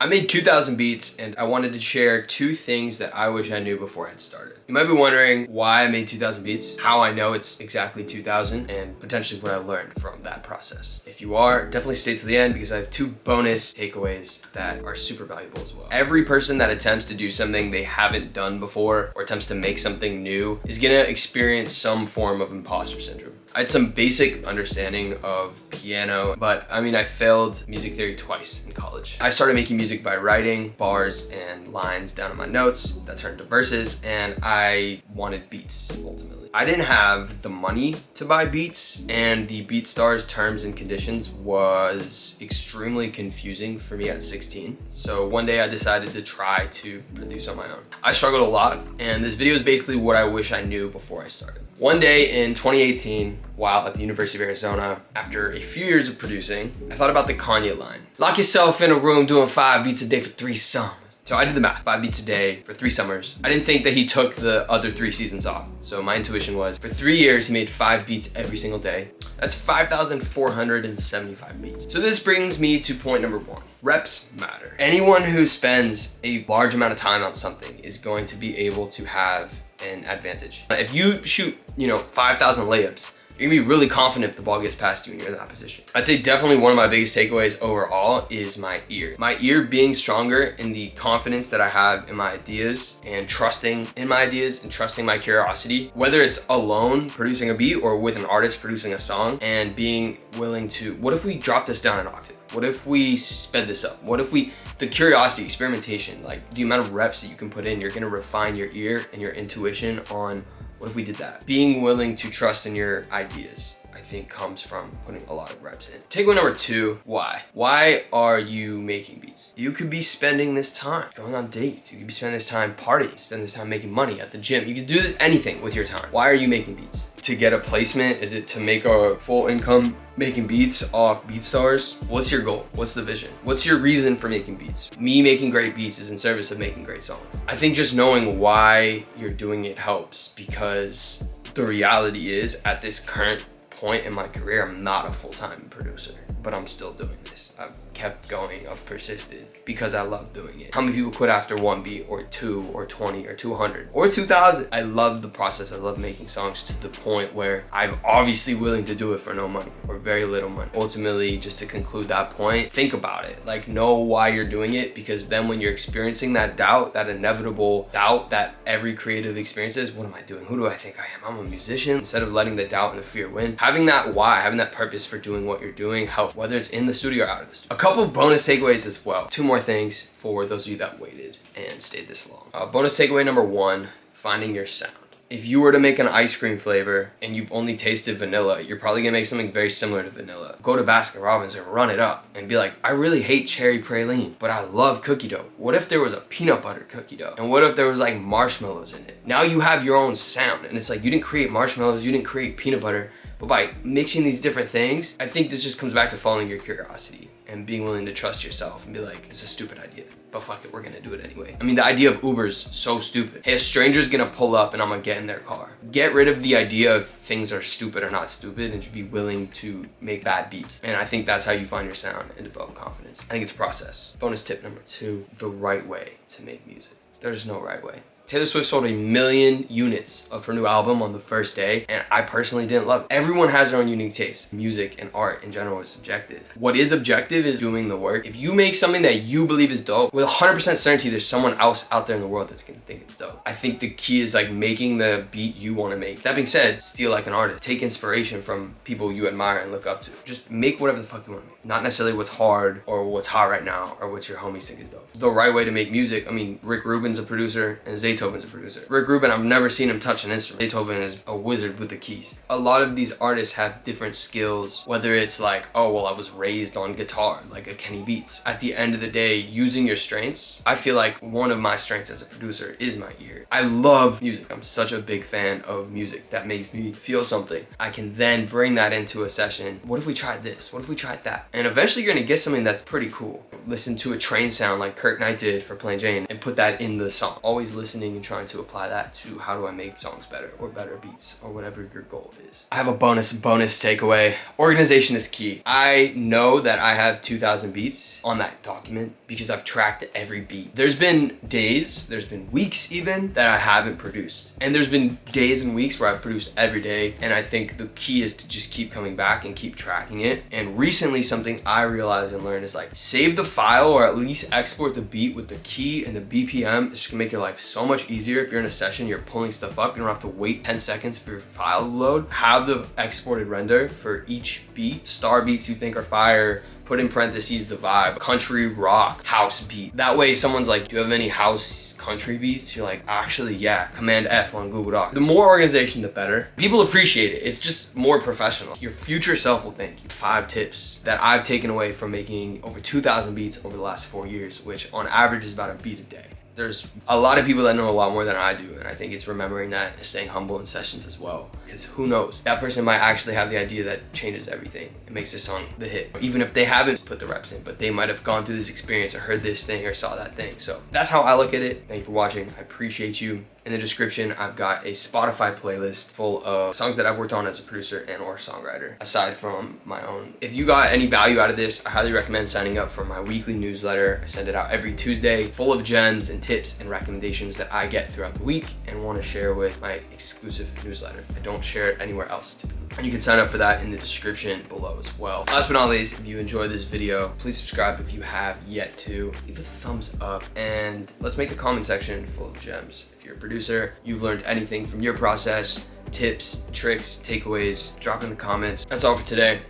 I made 2,000 beats and I wanted to share 2 things that I wish I knew before I had started. You might be wondering why I made 2,000 beats, how I know it's exactly 2,000, and potentially what I learned from that process. If you are, definitely stay to the end because I have 2 bonus takeaways that are super valuable as well. Every person that attempts to do something they haven't done before or attempts to make something new is gonna experience some form of imposter syndrome. I had some basic understanding of piano, but I failed music theory twice in college. I started making music by writing bars and lines down in my notes that turned into verses, and I wanted beats ultimately. I didn't have the money to buy beats, and the BeatStars terms and conditions was extremely confusing for me at 16. So one day I decided to try to produce on my own. I struggled a lot, and this video is basically what I wish I knew before I started. One day in 2018, while at the University of Arizona, after a few years of producing, I thought about the Kanye line. Lock yourself in a room doing 5 beats a day for 3 summers. So I did the math, 5 beats a day for 3 summers. I didn't think that he took the other 3 seasons off. So my intuition was, for 3 years, he made 5 beats every single day. That's 5,475 beats. So this brings me to point number 1. Reps matter. Anyone who spends a large amount of time on something is going to be able to have an advantage. If you shoot, 5,000 layups, you're gonna be really confident if the ball gets past you and you're in that position. I'd say definitely one of my biggest takeaways overall is my ear. My ear being stronger in the confidence that I have in my ideas and trusting in my ideas and trusting my curiosity, whether it's alone producing a beat or with an artist producing a song, and being willing to, what if we drop this down an octave? What if we sped this up? What if the curiosity, experimentation, like the amount of reps that you can put in, you're gonna refine your ear and your intuition on what if we did that? Being willing to trust in your ideas, I think, comes from putting a lot of reps in. Takeaway number 2, why? Why are you making beats? You could be spending this time going on dates. You could be spending this time partying, spend this time making money at the gym. You could do anything with your time. Why are you making beats? To get a placement? Is it to make a full income making beats off BeatStars? What's your goal? What's the vision? What's your reason for making beats? Me making great beats is in service of making great songs. I think just knowing why you're doing it helps, because the reality is, at this current point in my career, I'm not a full-time producer, but I'm still doing this. I've kept going, I've persisted because I love doing it. How many people quit after 1 beat or 2 or 20 or 200 or 2,000? I love the process. I love making songs to the point where I'm obviously willing to do it for no money or very little money. Ultimately, just to conclude that point, think about it. Like, know why you're doing it, because then when you're experiencing that doubt, that inevitable doubt that every creative experiences, what am I doing? Who do I think I am? I'm a musician. Instead of letting the doubt and the fear win, having that why, having that purpose for doing what you're doing help, whether it's in the studio or out of the studio. A couple bonus takeaways as well. 2 more things for those of you that waited and stayed this long. Bonus takeaway number 1, finding your sound. If you were to make an ice cream flavor and you've only tasted vanilla, you're probably gonna make something very similar to vanilla. Go to Baskin Robbins and run it up and be like, I really hate cherry praline, but I love cookie dough. What if there was a peanut butter cookie dough? And what if there was like marshmallows in it? Now you have your own sound, and it's like, you didn't create marshmallows, you didn't create peanut butter, but by mixing these different things, I think this just comes back to following your curiosity and being willing to trust yourself and be like, it's a stupid idea, but fuck it, we're gonna do it anyway. The idea of Uber's so stupid. Hey, a stranger's gonna pull up and I'm gonna get in their car. Get rid of the idea of things are stupid or not stupid, and just be willing to make bad beats. And I think that's how you find your sound and develop confidence. I think it's a process. Bonus tip number 2, the right way to make music. There's no right way. Taylor Swift sold 1 million units of her new album on the first day, and I personally didn't love it. Everyone has their own unique taste. Music and art in general is subjective. What is objective is doing the work. If you make something that you believe is dope, with 100% certainty there's someone else out there in the world that's gonna think it's dope. I think the key is like making the beat you wanna make. That being said, steal like an artist. Take inspiration from people you admire and look up to. Just make whatever the fuck you wanna make. Not necessarily what's hard or what's hot right now or what your homies think is dope. The right way to make music, Rick Rubin's a producer and Zaytoven's a producer. Rick Rubin, I've never seen him touch an instrument. Beethoven is a wizard with the keys. A lot of these artists have different skills, whether it's like, oh, well, I was raised on guitar, like a Kenny Beats. At the end of the day, using your strengths, I feel like one of my strengths as a producer is my ear. I love music. I'm such a big fan of music that makes me feel something. I can then bring that into a session. What if we tried this? What if we tried that? And eventually you're gonna get something that's pretty cool. Listen to a train sound like Kirk Knight did for Plain Jane and put that in the song. Always listening listening and trying to apply that to how do I make songs better or better beats or whatever your goal is. I have a bonus takeaway. Organization is key. I know that I have 2,000 beats on that document because I've tracked every beat. There's been days, there's been weeks even, that I haven't produced. And there's been days and weeks where I've produced every day. And I think the key is to just keep coming back and keep tracking it. And recently something I realized and learned is like, save the file or at least export the beat with the key and the BPM. It's just gonna make your life so much easier. If you're in a session, you're pulling stuff up, you don't have to wait 10 seconds for your file to load. Have the exported render for each beat. Star beats you think are fire, put in parentheses the vibe, country, rock, house beat. That way someone's like, do you have any house country beats? You're like, actually, yeah, Command F on Google Doc. The more organization, the better. People appreciate it. It's just more professional. Your future self will thank you. 5 tips that I've taken away from making over 2,000 beats over the last 4 years, which on average is about a beat a day. There's a lot of people that know a lot more than I do, and I think it's remembering that and staying humble in sessions as well, because who knows, that person might actually have the idea that changes everything. It makes this song the hit, even if they haven't put the reps in, but they might have gone through this experience or heard this thing or saw that thing. So that's how I look at it. Thank you for watching. I appreciate you. In the description, I've got a Spotify playlist full of songs that I've worked on as a producer and or songwriter, aside from my own. If you got any value out of this, I highly recommend signing up for my weekly newsletter. I send it out every Tuesday, full of gems and tips and recommendations that I get throughout the week and want to share with my exclusive newsletter. I don't share it anywhere else typically. And you can sign up for that in the description below as well. Last but not least, if you enjoyed this video, please subscribe if you have yet to. Leave a thumbs up and let's make the comment section full of gems. If you're a producer, you've learned anything from your process, tips, tricks, takeaways, drop in the comments. That's all for today.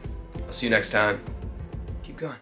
I'll see you next time. Keep going.